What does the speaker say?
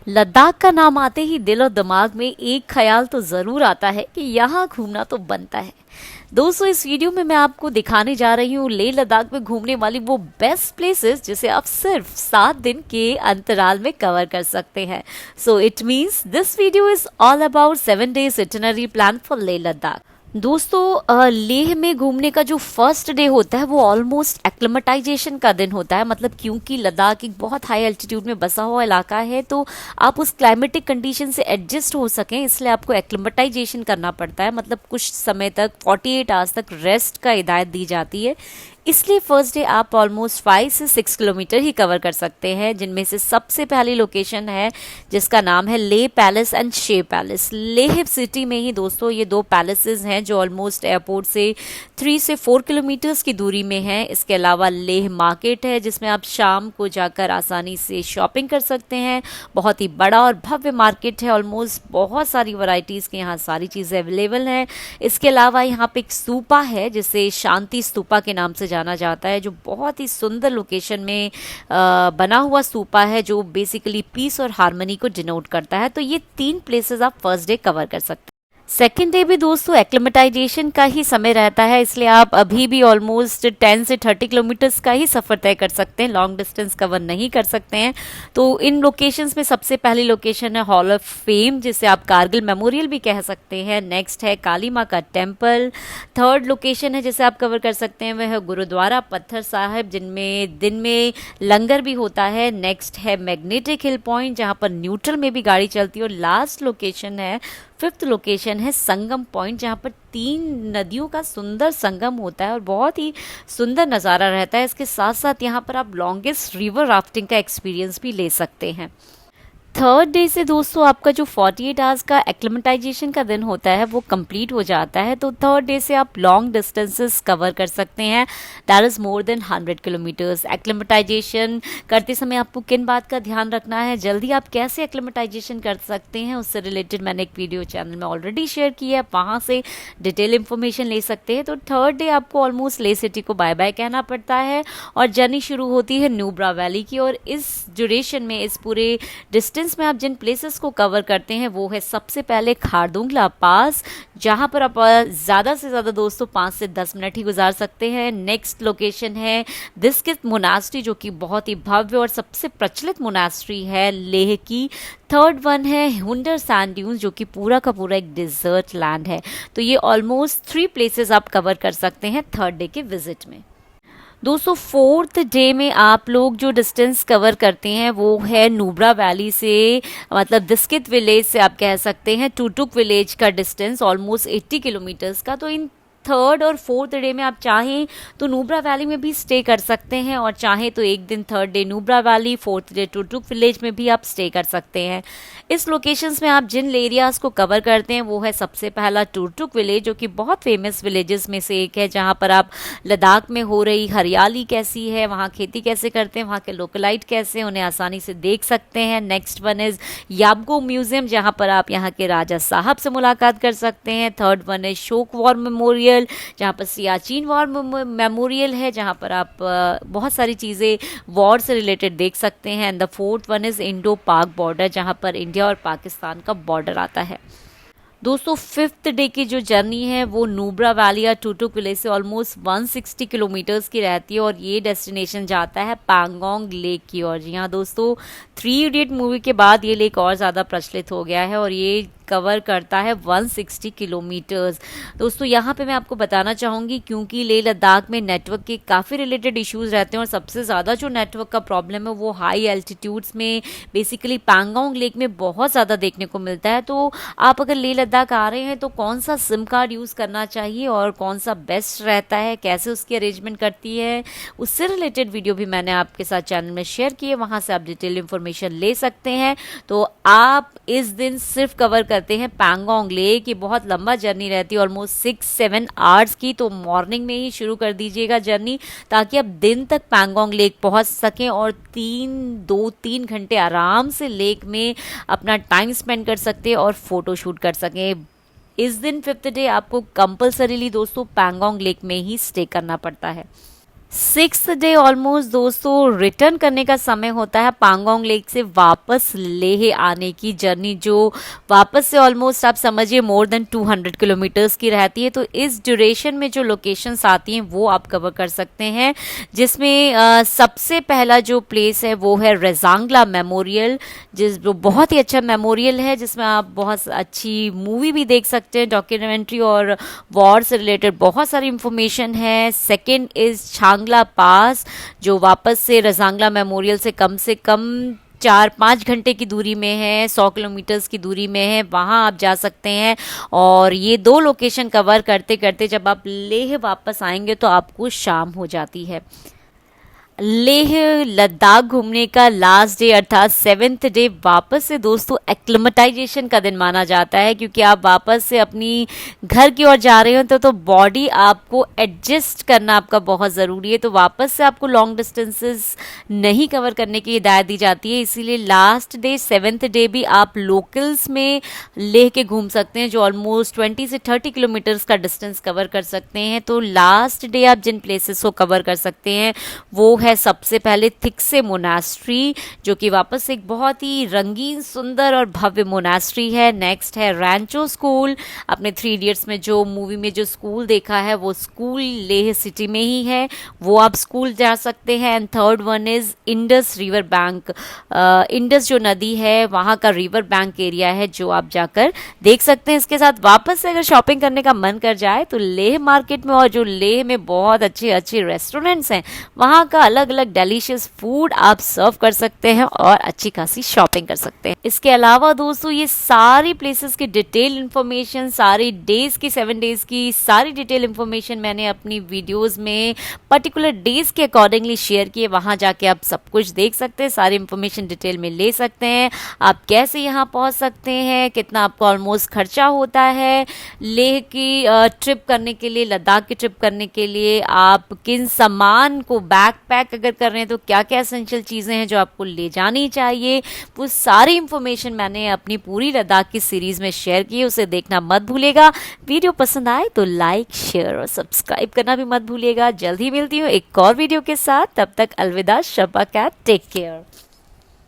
लद्दाख का नाम आते ही दिल और दिमाग में एक ख्याल तो ज़रूर आता है कि यहाँ घूमना तो बनता है। दोस्तों, इस वीडियो में मैं आपको दिखाने जा रही हूँ लेह लद्दाख में घूमने वाली वो बेस्ट प्लेसेस जिसे आप सिर्फ 7 दिन के अंतराल में कवर कर सकते हैं। So it means this video is all about 7 days itinerary plan for Leh Ladakh. दोस्तों, लेह में घूमने का जो फर्स्ट डे होता है वो ऑलमोस्ट एक्लेमेटाइजेशन का दिन होता है। मतलब क्योंकि लद्दाख एक बहुत हाई एल्टीट्यूड में बसा हुआ इलाका है, तो आप उस क्लाइमेटिक कंडीशन से एडजस्ट हो सकें इसलिए आपको एक्लेमेटाइजेशन करना पड़ता है। मतलब कुछ समय तक 48 आवर्स तक रेस्ट का हिदायत दी जाती है। इसलिए फर्स्ट डे आप ऑलमोस्ट 5 से 6 किलोमीटर ही कवर कर सकते हैं, जिनमें से सबसे पहली लोकेशन है जिसका नाम है लेह पैलेस एंड शे पैलेस। लेह सिटी में ही दोस्तों ये दो पैलेसेस हैं जो ऑलमोस्ट एयरपोर्ट से 3 से 4 किलोमीटर्स की दूरी में हैं। इसके अलावा लेह मार्केट है जिसमें आप शाम को जाकर आसानी से शॉपिंग कर सकते हैं। बहुत ही बड़ा और भव्य मार्केट है, ऑलमोस्ट बहुत सारी वैरायटीज़ के यहाँ सारी चीज़ें अवेलेबल हैं। इसके अलावा यहाँ पे एक स्तूपा है जिसे शांति स्तूपा के नाम से जाना जाता है, जो बहुत ही सुंदर लोकेशन में बना हुआ स्तूपा है जो बेसिकली पीस और हार्मनी को डिनोट करता है। तो ये 3 प्लेसेस आप फर्स्ट डे कवर कर सकते हैं। सेकेंड डे भी दोस्तों एक्लेमेटाइजेशन का ही समय रहता है, इसलिए आप अभी भी ऑलमोस्ट 10 से 30 किलोमीटर्स का ही सफ़र तय कर सकते हैं, लॉन्ग डिस्टेंस कवर नहीं कर सकते हैं। तो इन लोकेशंस में सबसे पहली लोकेशन है हॉल ऑफ फेम, जिसे आप कारगिल मेमोरियल भी कह सकते हैं। नेक्स्ट है काली माँ का टेम्पल। थर्ड लोकेशन है जिसे आप कवर कर सकते हैं वह है गुरुद्वारा पत्थर साहिब, जिनमें दिन में लंगर भी होता है। नेक्स्ट है मैग्नेटिक हिल पॉइंट जहाँ पर न्यूट्रल में भी गाड़ी चलती है। और लास्ट लोकेशन है, फिफ्थ लोकेशन है संगम पॉइंट, जहाँ पर 3 नदियों का सुंदर संगम होता है और बहुत ही सुंदर नज़ारा रहता है। इसके साथ साथ यहाँ पर आप लॉन्गेस्ट रिवर राफ्टिंग का एक्सपीरियंस भी ले सकते हैं। थर्ड डे से दोस्तों आपका जो 48 आवर्स का एक्लेमेटाइजेशन का दिन होता है वो कंप्लीट हो जाता है। तो थर्ड डे से आप लॉन्ग डिस्टेंसेस कवर कर सकते हैं, that is more than 100 kilometres. Acclimatisation करते समय आपको किन बात का ध्यान रखना है, जल्दी आप कैसे एक्लेमेटाइजेशन कर सकते हैं, उससे रिलेटेड मैंने एक वीडियो चैनल में ऑलरेडी शेयर की है, वहाँ से डिटेल इन्फॉर्मेशन ले सकते हैं। तो थर्ड डे आपको ऑलमोस्ट ले सिटी को बाय बाय कहना पड़ता है और जर्नी शुरू होती है न्यूब्रा वैली की। और इस ड्यूरेशन में, इस पूरे डिस्टेंस में आप जिन प्लेसेस को कवर करते हैं वो है सबसे पहले खारदुंगला पास, जहां पर आप ज़्यादा से ज़्यादा दोस्तों 5 से 10 मिनट ही गुजार सकते हैं। नेक्स्ट लोकेशन है दिस्कित मोनास्ट्री, जो कि बहुत ही भव्य और सबसे प्रचलित मोनास्ट्री है लेह की। थर्ड वन है हुंडर सैंड ड्यून्स, जो कि पूरा का पूरा एक डिजर्ट लैंड है। तो ये ऑलमोस्ट 3 प्लेसेस आप कवर कर सकते हैं थर्ड डे के विजिट में। दोस्तों फोर्थ डे में आप लोग जो डिस्टेंस कवर करते हैं वो है नुब्रा वैली से, मतलब दिस्कित विलेज से आप कह सकते हैं टुटुक विलेज का डिस्टेंस ऑलमोस्ट 80 किलोमीटर्स का। तो इन थर्ड और फोर्थ डे में आप चाहें तो नुब्रा वैली में भी स्टे कर सकते हैं और चाहें तो एक दिन third day Nubra valley, fourth day Turtuk village में भी आप स्टे कर सकते हैं। इस लोकेशंस में आप जिन एरियाज़ को कवर करते हैं वो है सबसे पहला टुटुक विलेज, जो कि बहुत फेमस विलेजेस में से एक है, जहां पर आप लद्दाख में हो रही हरियाली कैसी है, वहाँ खेती कैसे करते हैं, वहाँ के लोकलाइट कैसे हैं, उन्हें आसानी से देख सकते हैं। Next one is Yabgo museum, जहाँ पर आप यहाँ के राजा साहब से मुलाकात कर सकते हैं। थर्ड वन है शोक वॉर मेमोरियल, जहाँ पर सियाचिन वॉर मेमोरियल है, जहाँ पर आप बहुत सारी चीज़ें वॉर से रिलेटेड देख सकते हैं। And the fourth one is Indo पाक बॉर्डर, जहाँ पर इंडिया और पाकिस्तान का बॉर्डर आता है। दोस्तों फिफ्थ डे की जो जर्नी है वो नुब्रा वैली या टुटुक विलेज से ऑलमोस्ट 160 किलोमीटर्स की रहती है और ये डेस्टिनेशन जाता है पैंगोंग लेक की ओर। जी हाँ दोस्तों, 3 इडियट मूवी के बाद ये लेक और ज़्यादा प्रचलित हो गया है और ये कवर करता है 160 किलोमीटर्स। दोस्तों यहाँ पे मैं आपको बताना चाहूँगी, क्योंकि लेह लद्दाख में नेटवर्क के काफ़ी रिलेटेड इश्यूज़ रहते हैं और सबसे ज़्यादा जो नेटवर्क का प्रॉब्लम है वो हाई एल्टीट्यूड्स में, बेसिकली पैंगोंग लेक में बहुत ज़्यादा देखने को मिलता है। तो आप अगर लेह लद्दाख आ रहे हैं तो कौन सा सिम कार्ड यूज़ करना चाहिए और कौन सा बेस्ट रहता है, कैसे उसकी अरेंजमेंट करती है, उससे रिलेटेड वीडियो भी मैंने आपके साथ चैनल में शेयर की है, वहाँ से आप डिटेल इन्फॉर्मेशन ले सकते हैं। तो आप इस दिन सिर्फ कवर करते हैं पैंगोंग लेक। ये बहुत लंबा जर्नी रहती है, ऑलमोस्ट 6-7 आवर्स की। तो मॉर्निंग में ही शुरू कर दीजिएगा जर्नी, ताकि आप दिन तक पैंगोंग लेक पहुंच सकें और 2-3 घंटे आराम से लेक में अपना टाइम स्पेंड कर सकते हैं और फोटो शूट कर सकें। इस दिन फिफ्थ डे आपको कंपल्सरीली दोस्तों पैंगोंग लेक में ही स्टे करना पड़ता है। सिक्स्थ डे ऑलमोस्ट दोस्तों रिटर्न करने का समय होता है पांगोंग लेक से वापस लेह आने की जर्नी, जो वापस से ऑलमोस्ट आप समझिए मोर देन 200 किलोमीटर्स की रहती है। तो इस ड्यूरेशन में जो लोकेशंस आती हैं वो आप कवर कर सकते हैं, जिसमें सबसे पहला जो प्लेस है वो है रेजांगला मेमोरियल, जो बहुत ही अच्छा मेमोरियल है, जिसमें आप बहुत अच्छी मूवी भी देख सकते हैं, डॉक्यूमेंट्री और वॉर से रिलेटेड बहुत सारी इंफॉर्मेशन है। सेकेंड इज छांगला पास, जो वापस से रजांगला मेमोरियल से कम 4-5 घंटे की दूरी में है, 100 किलोमीटर्स की दूरी में है, वहाँ आप जा सकते हैं। और ये दो लोकेशन कवर करते करते जब आप लेह वापस आएंगे तो आपको शाम हो जाती है। लेह लद्दाख घूमने का लास्ट डे अर्थात 7th डे वापस से दोस्तों एक्लिमेटाइजेशन का दिन माना जाता है, क्योंकि आप वापस से अपनी घर की ओर जा रहे हो तो बॉडी आपको एडजस्ट करना आपका बहुत ज़रूरी है। तो वापस से आपको लॉन्ग डिस्टेंसेस नहीं कवर करने की हिदायत दी जाती है, इसीलिए लास्ट डे 7th डे भी आप लोकल्स में लेह के घूम सकते हैं, जो ऑलमोस्ट 20 से 30 किलोमीटर्स का डिस्टेंस कवर कर सकते हैं। तो लास्ट डे आप जिन प्लेसेस को कवर कर सकते हैं वो है सबसे पहले थिक्से मोनास्ट्री, जो कि वापस एक बहुत ही रंगीन सुंदर और भव्य मोनास्ट्री है। नेक्स्ट है रैंचो स्कूल, अपने 3 इडियट्स में जो मूवी में जो स्कूल देखा है वो स्कूल लेह सिटी में ही है, वो आप स्कूल जा सकते हैं। And third one is Indus river bank, Indus जो नदी है वहाँ का रिवर बैंक एरिया है, जो आप जाकर देख सकते हैं। इसके साथ वापस से अगर शॉपिंग करने का मन कर जाए तो लेह मार्केट में और जो लेह में बहुत अच्छे अच्छे रेस्टोरेंट्स हैं वहाँ का अलग अलग डेलिशियस फूड आप सर्व कर सकते हैं और अच्छी खासी शॉपिंग कर सकते हैं। इसके अलावा दोस्तों ये सारी प्लेसेस की डिटेल इन्फॉर्मेशन, सारी डेज की 7 डेज की सारी डिटेल इन्फॉर्मेशन मैंने अपनी वीडियोस में पर्टिकुलर डेज के अकॉर्डिंगली शेयर किए, वहां जाके आप सब कुछ देख सकते हैं, सारी इन्फॉर्मेशन डिटेल में ले सकते हैं। आप कैसे यहाँ पहुँच सकते हैं, कितना आपको ऑलमोस्ट खर्चा होता है लेह की ट्रिप करने के लिए, लद्दाख की ट्रिप करने के लिए, आप किन सामान को बैकपैक अगर कर रहे हैं तो क्या क्या एसेंशियल चीज़ें हैं जो आपको ले जानी चाहिए, वो सारी इंफॉर्मेशन मैंने अपनी पूरी लद्दाख की सीरीज़ में शेयर की है, उसे देखना मत भूलिएगा। वीडियो पसंद आए तो लाइक शेयर और सब्सक्राइब करना भी मत भूलिएगा। जल्द ही मिलती हूँ एक और वीडियो के साथ, तब तक अलविदा। शब्बा कैट, टेक केयर।